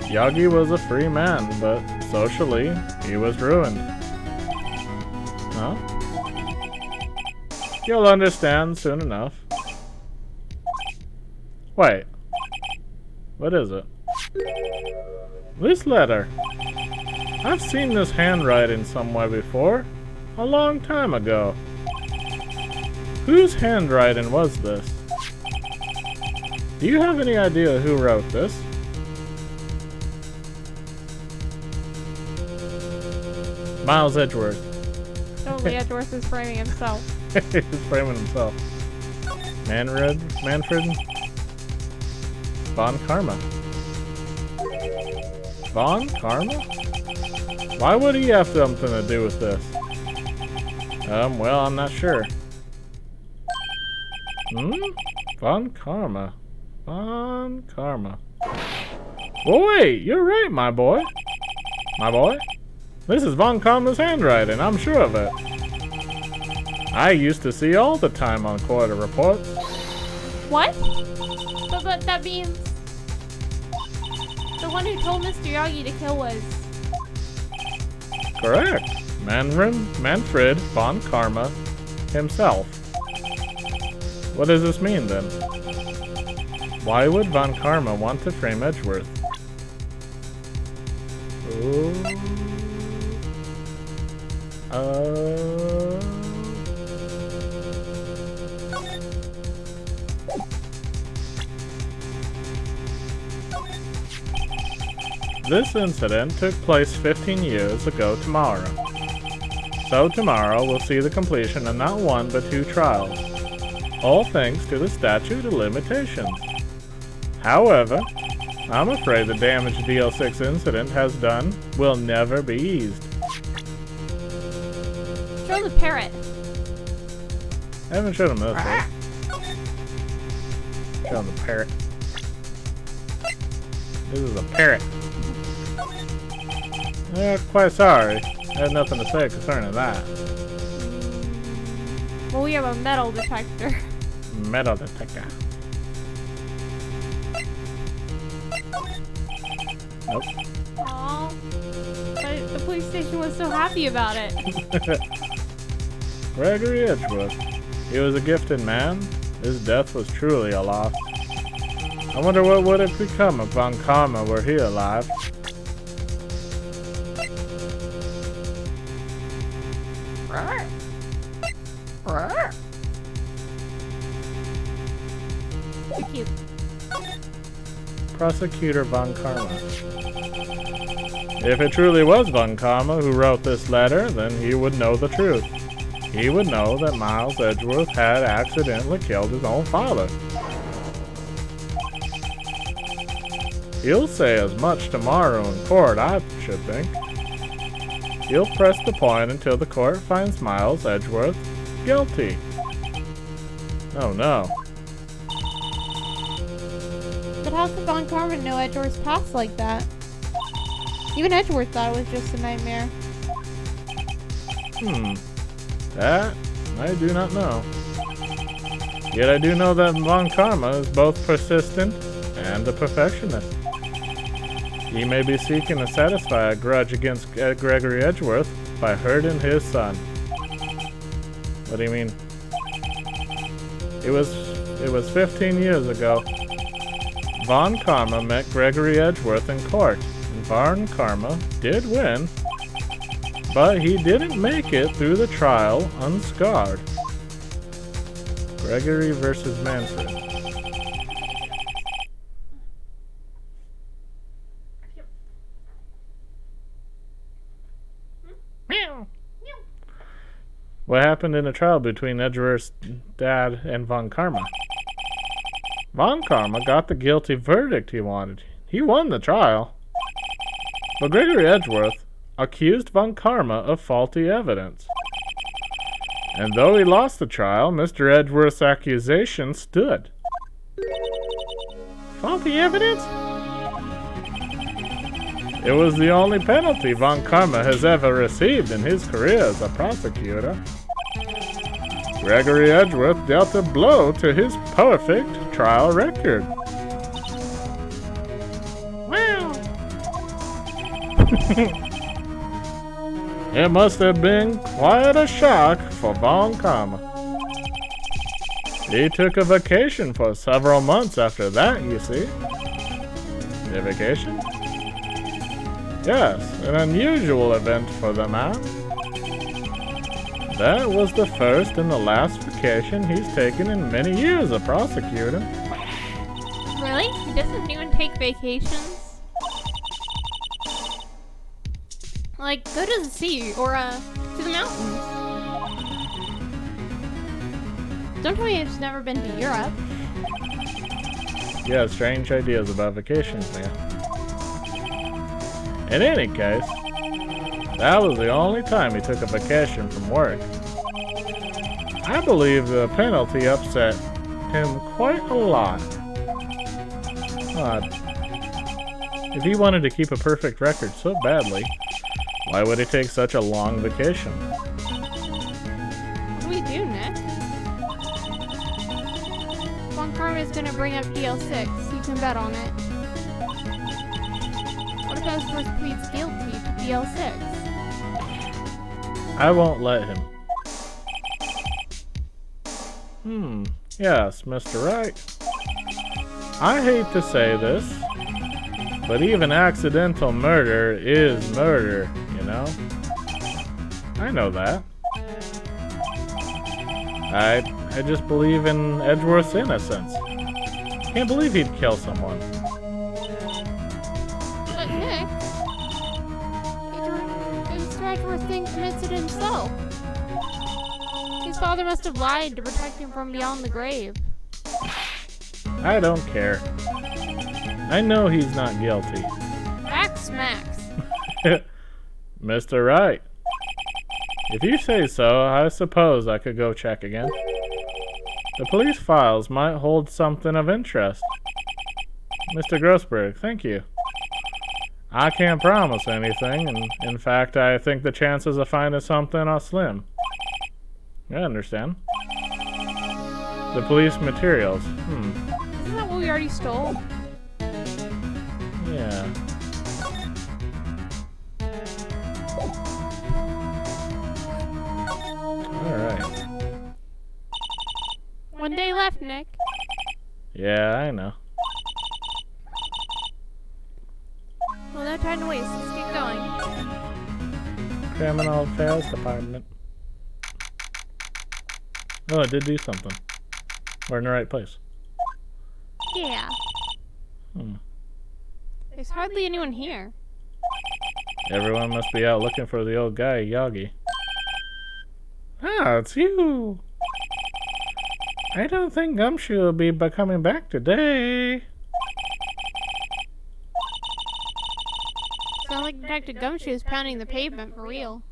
A: Yagi was a free man, but socially, he was ruined. Huh? You'll understand soon enough. Wait. What is it? This letter. I've seen this handwriting somewhere before. A long time ago. Whose handwriting was this? Do you have any idea who wrote this? Miles Edgeworth.
B: Totally, Edgeworth is framing himself.
A: He's framing himself. Manfred Von Karma. Von Karma? Why would he have something to do with this? Well, I'm not sure. Von Karma. Von Karma. Oh, wait, you're right, my boy. My boy? This is Von Karma's handwriting, I'm sure of it. I used to see all the time on quarter reports.
B: What? So that means the one who told Mr. Yagi to kill was...
A: Correct. Manfred Von Karma himself. What does this mean, then? Why would Von Karma want to frame Edgeworth? This incident took place 15 years ago tomorrow. So tomorrow we'll see the completion of not one but 2 trials. All thanks to the statute of limitations. However, I'm afraid the damage DL6 incident has done will never be eased.
B: Show the parrot.
A: I haven't shown him this yet. Show him the parrot. This is a parrot. Quite sorry. I had nothing to say concerning that.
B: Well, we have a metal detector.
A: Metal detector. Nope.
B: Aww. But the police station was so happy about it.
A: Gregory Edgeworth. He was a gifted man. His death was truly a loss. I wonder what would have become of Von Karma were he alive.
B: Thank you.
A: Prosecutor Von Karma. If it truly was Von Karma who wrote this letter, then he would know the truth. He would know that Miles Edgeworth had accidentally killed his own father. He'll say as much tomorrow in court, I should think. He'll press the point until the court finds Miles Edgeworth guilty. Oh no.
B: But how could Von Karma know Edgeworth's past like that? Even Edgeworth thought it was just a nightmare.
A: That I do not know. Yet I do know that Von Karma is both persistent and a perfectionist. He may be seeking to satisfy a grudge against Gregory Edgeworth by hurting his son. What do you mean? It was 15 years ago. Von Karma met Gregory Edgeworth in court, and Von Karma did win, but he didn't make it through the trial unscarred. Gregory versus Manfred. What happened in the trial between Edgeworth's dad and Von Karma? Von Karma got the guilty verdict he wanted. He won the trial. But Gregory Edgeworth accused Von Karma of faulty evidence. And though he lost the trial, Mr. Edgeworth's accusation stood. Faulty evidence? It was the only penalty Von Karma has ever received in his career as a prosecutor. Gregory Edgeworth dealt a blow to his perfect trial record.
B: Wow.
A: It must have been quite a shock for Von Karma. He took a vacation for several months after that, you see. A vacation? Yes, an unusual event for the man. That was the first and the last vacation he's taken in many years of prosecuting.
B: Really? He doesn't even take vacations? Like, go to the sea or to the mountains. Don't tell me he's never been to Europe.
A: Yeah, strange ideas about vacations, man. In any case, that was the only time he took a vacation from work. I believe the penalty upset him quite a lot. Odd. If he wanted to keep a perfect record so badly, why would he take such a long vacation?
B: What do we do, Nick? Von Karma is gonna bring up DL6. You can bet on it. What if Edgeworth pleads guilty to DL6?
A: I won't let him. Yes, Mr. Wright. I hate to say this, but even accidental murder is murder, you know? I know that. I just believe in Edgeworth's innocence. Can't believe he'd kill someone.
B: But Nick, Mr. Edgeworth commits it himself. His father must have lied to protect him from beyond the grave.
A: I don't care. I know he's not guilty.
B: Max Max.
A: Mr. Wright. If you say so, I suppose I could go check again. The police files might hold something of interest. Mr. Grossberg, thank you. I can't promise anything, and in fact, I think the chances of finding something are slim. I understand. The police materials.
B: Isn't that what we already stole?
A: Yeah. Alright.
B: One day left, Nick.
A: Yeah, I know.
B: Well, no time to waste. Let's get going.
A: Criminal Affairs Department. Oh, I did do something. We're in the right place.
B: Yeah. There's hardly anyone here.
A: Everyone must be out looking for the old guy, Yagi. Ah, it's you! I don't think Gumshoe will be coming back today.
B: Sounds like Detective Gumshoe is pounding the pavement for real.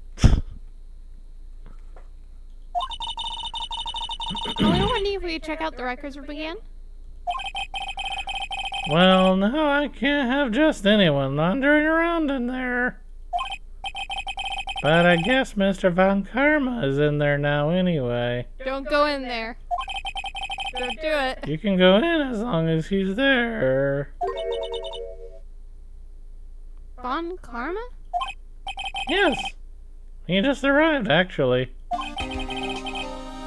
B: We don't need for you to check out the records room again.
A: Well, no, I can't have just anyone wandering around in there. But I guess Mr. Von Karma is in there now anyway.
B: Don't go in there. Don't do it.
A: You can go in as long as he's there.
B: Von Karma?
A: Yes. He just arrived, actually.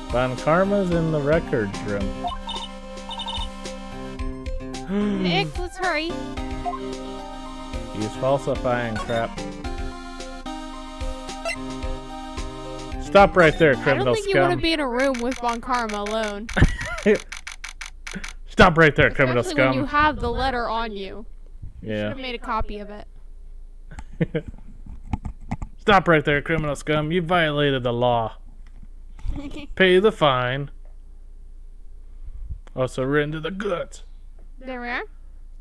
A: Von Karma's in the records room.
B: Nick, let's hurry.
A: He's falsifying crap. Stop right there,
B: I
A: criminal
B: don't think you
A: scum.
B: want to be in a room with Von Karma alone.
A: Stop right there, criminal
B: Especially when
A: scum.
B: you have the letter on you. You should
A: Yeah.
B: have made a copy of it.
A: Stop right there, criminal scum. You violated the law. Pay the fine. Oh, surrender the goods.
B: There we are.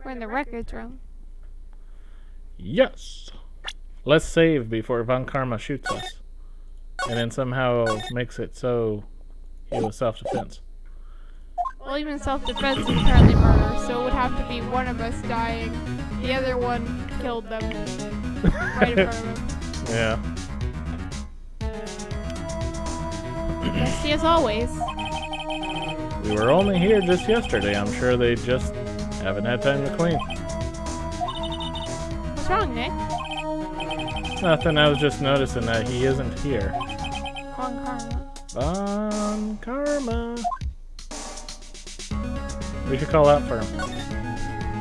B: We're in the records room.
A: Yes. Let's save before Von Karma shoots us. And then somehow makes it so it was self-defense.
B: Well, even self-defense is apparently murder, so it would have to be one of us dying. The other one killed them. Right in front of him.
A: Yeah.
B: Dusty as always.
A: We were only here just yesterday. I'm sure they just haven't had time to clean.
B: What's wrong, Nick?
A: Nothing, I was just noticing that he isn't here.
B: Von Karma.
A: Von Karma. We should call out for him.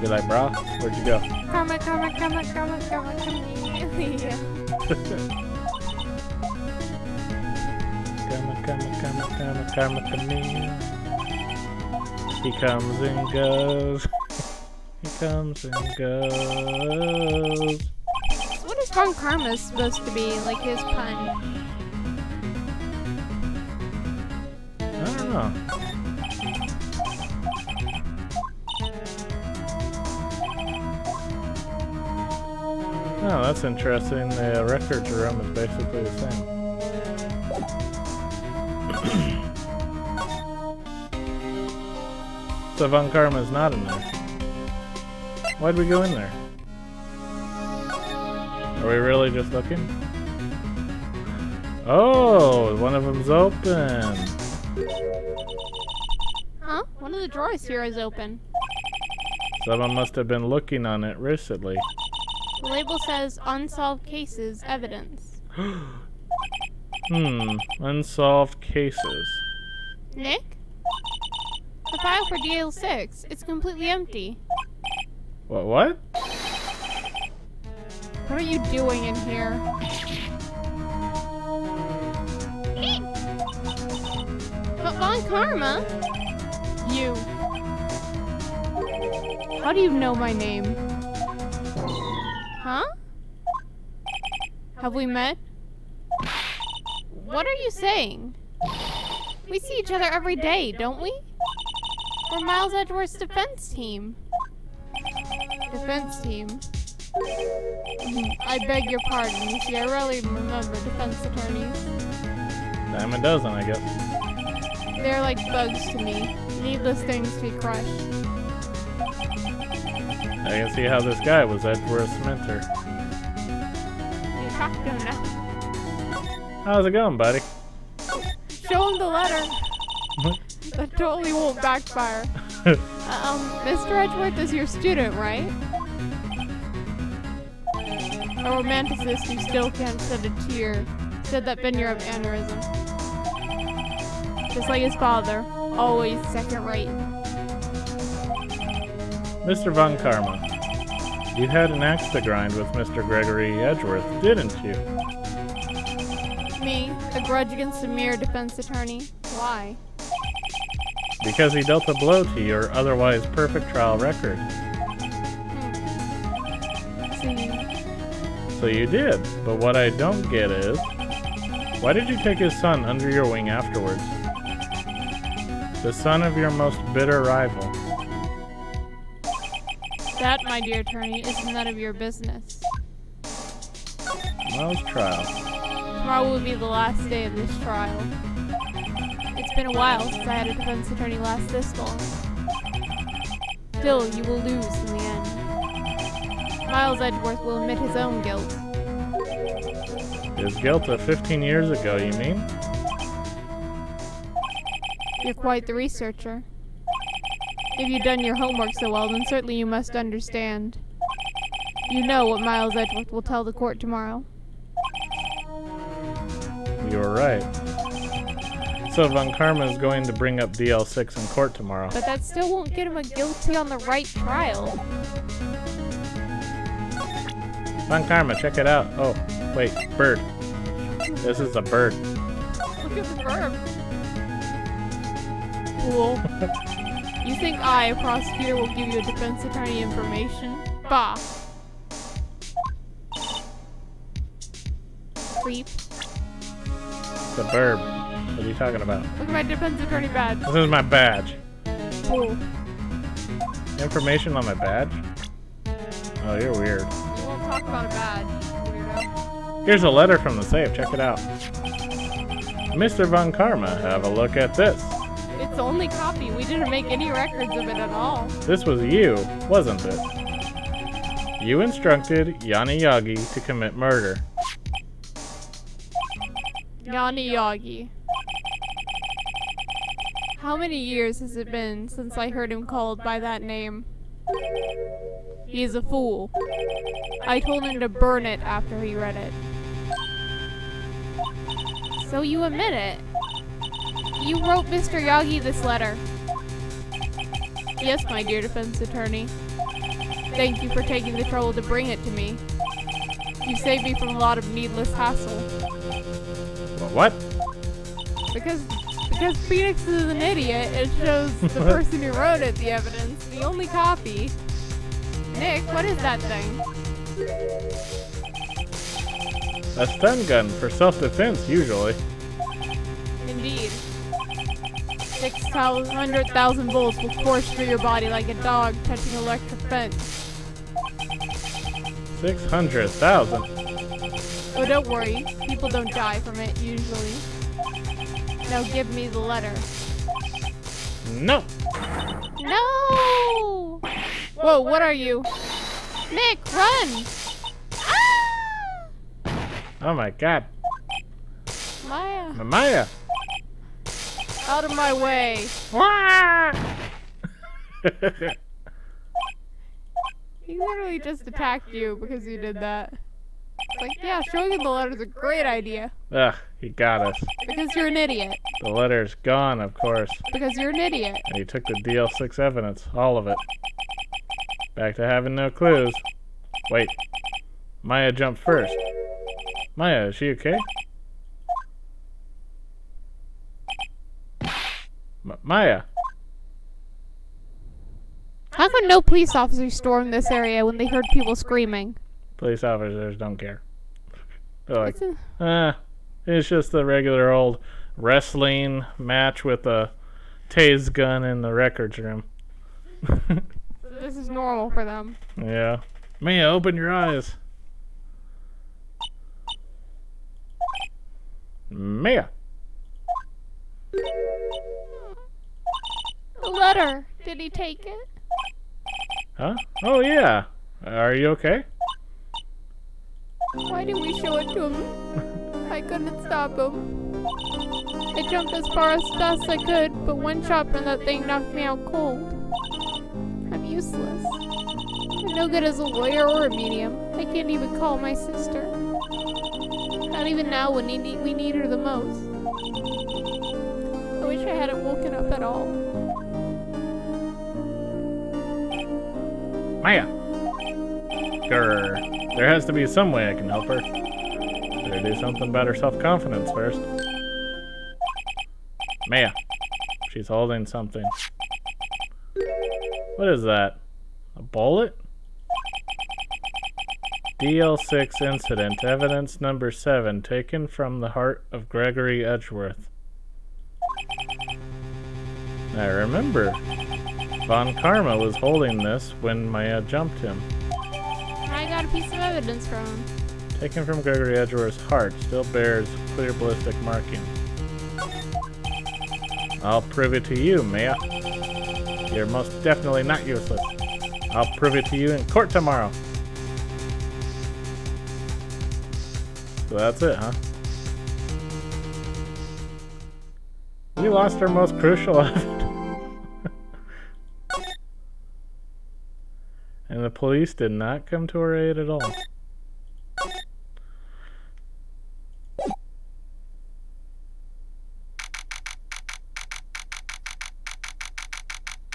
A: Be like, brah, where'd you go?
B: Karma, karma, karma, karma, karma, karma.
A: Karma, come. He comes and goes. He comes and goes.
B: So what is Von Karma supposed to be? Like his pun?
A: I don't know. Oh, that's interesting. The records room is basically the same. So Von Karma's not in there. Why'd we go in there? Are we really just looking? Oh, one of them's open.
B: Huh? One of the drawers here is open.
A: Someone must have been looking on it recently.
B: The label says unsolved cases evidence.
A: Unsolved cases.
B: Nick? The file for DL6, it's completely empty.
A: What?
B: What are you doing in here? But Von Karma? You. How do you know my name? Huh? Have we met? What are you saying? We see each other every day, don't we? We're Miles Edgeworth's defense team. Defense team? I beg your pardon. You see, I rarely remember defense attorneys.
A: Dime a dozen, I guess.
B: They're like bugs to me. Needless things to be crushed.
A: I can see how this guy was Edgeworth's mentor.
B: You talk to him now.
A: How's it going, buddy?
B: Show him the letter. That totally won't backfire. Mr. Edgeworth is your student, right? A romanticist who still can't shed a tear said that Ben of aneurysm. Just like his father, always second rate.
A: Mr. Von Karma, you had an axe to grind with Mr. Gregory Edgeworth, didn't you?
B: Me, a grudge against a mere defense attorney. Why?
A: Because he dealt a blow to your otherwise perfect trial record.
B: See.
A: So you did, but what I don't get is, why did you take his son under your wing afterwards? The son of your most bitter rival.
B: That, my dear attorney, is none of your business.
A: Tomorrow's trial.
B: Tomorrow will be the last day of this trial. It's been a while since I had a defense attorney last this long. Still, you will lose in the end. Miles Edgeworth will admit his own guilt.
A: His guilt of 15 years ago, you mean?
B: You're quite the researcher. If you've done your homework so well, then certainly you must understand. You know what Miles Edgeworth will tell the court tomorrow.
A: You were right. So Von Karma is going to bring up DL6 in court tomorrow.
B: But that still won't get him a guilty on the Wright trial.
A: Von Karma, check it out. Oh, wait, bird. This is a bird.
B: Look at the bird. Fool. You think I, a prosecutor, will give you a defense attorney information? Bah. Creep.
A: It's a bird. What are you talking about?
B: Look at my defense attorney badge.
A: This is my badge.
B: Fool.
A: Information on my badge? Oh, you're weird.
B: You won't talk about a badge, weirdo.
A: Here's a letter from the safe. Check it out. Mr. Von Karma, have a look at this.
B: It's only copy. We didn't make any records of it at all.
A: This was you, wasn't it? You instructed Yanni Yagi to commit murder.
B: Yanni Yagi. How many years has it been since I heard him called by that name? He is a fool. I told him to burn it after he read it. So you admit it? You wrote Mr. Yagi this letter. Yes, my dear defense attorney. Thank you for taking the trouble to bring it to me. You saved me from a lot of needless hassle.
A: What?
B: Because Phoenix is an idiot, it shows the person who wrote it the evidence, the only copy. Nick, what is that thing?
A: A stun gun for self-defense, usually.
B: Indeed. 600,000 volts will course through your body like a dog touching an electric fence.
A: 600,000.
B: Oh, don't worry. People don't die from it, usually. Now give me the letter.
A: No!
B: No! Whoa, what are you? Nick, run! Ah!
A: Oh my god.
B: Maya,
A: Maya!
B: out of my way.
A: Wah!
B: He literally just attacked you because you did that. It's like, yeah, showing him the letter's a great idea.
A: Ugh, he got us.
B: Because you're an idiot.
A: The letter's gone, of course.
B: Because you're an idiot.
A: And he took the DL6 evidence, all of it. Back to having no clues. Wait. Maya jumped first. Maya, is she okay? Maya!
B: How come no police officers stormed this area when they heard people screaming?
A: Police officers don't care. They're like,
B: It's
A: it's just the regular old wrestling match with a tase gun in the records room.
B: this is normal for them.
A: Yeah. Mia, open your eyes. Mia.
B: The letter. Did he take it?
A: Huh? Oh, yeah. Are you okay?
B: Why didn't we show it to him? I couldn't stop him. I jumped as far as fast as I could, but one shot from that thing knocked me out cold. I'm useless. I'm no good as a lawyer or a medium. I can't even call my sister. Not even now when we need her the most. I wish I hadn't woken up at all.
A: Maya. Grr. There has to be some way I can help her. Better do something about her self-confidence first. Maya. She's holding something. What is that? A bullet? DL6 incident, evidence number 7, taken from the heart of Gregory Edgeworth. I remember. Von Karma was holding this when Maya jumped him.
B: I got a piece of evidence from him.
A: Taken from Gregory Edgeworth's heart, still bears clear ballistic markings. I'll prove it to you, Maya. You're most definitely not useless. I'll prove it to you in court tomorrow. So that's it, huh? We lost our most crucial evidence. And the police did not come to our aid at all.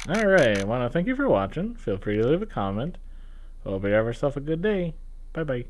A: Alright, I want to thank you for watching. Feel free to leave a comment. Hope you have yourself a good day. Bye-bye.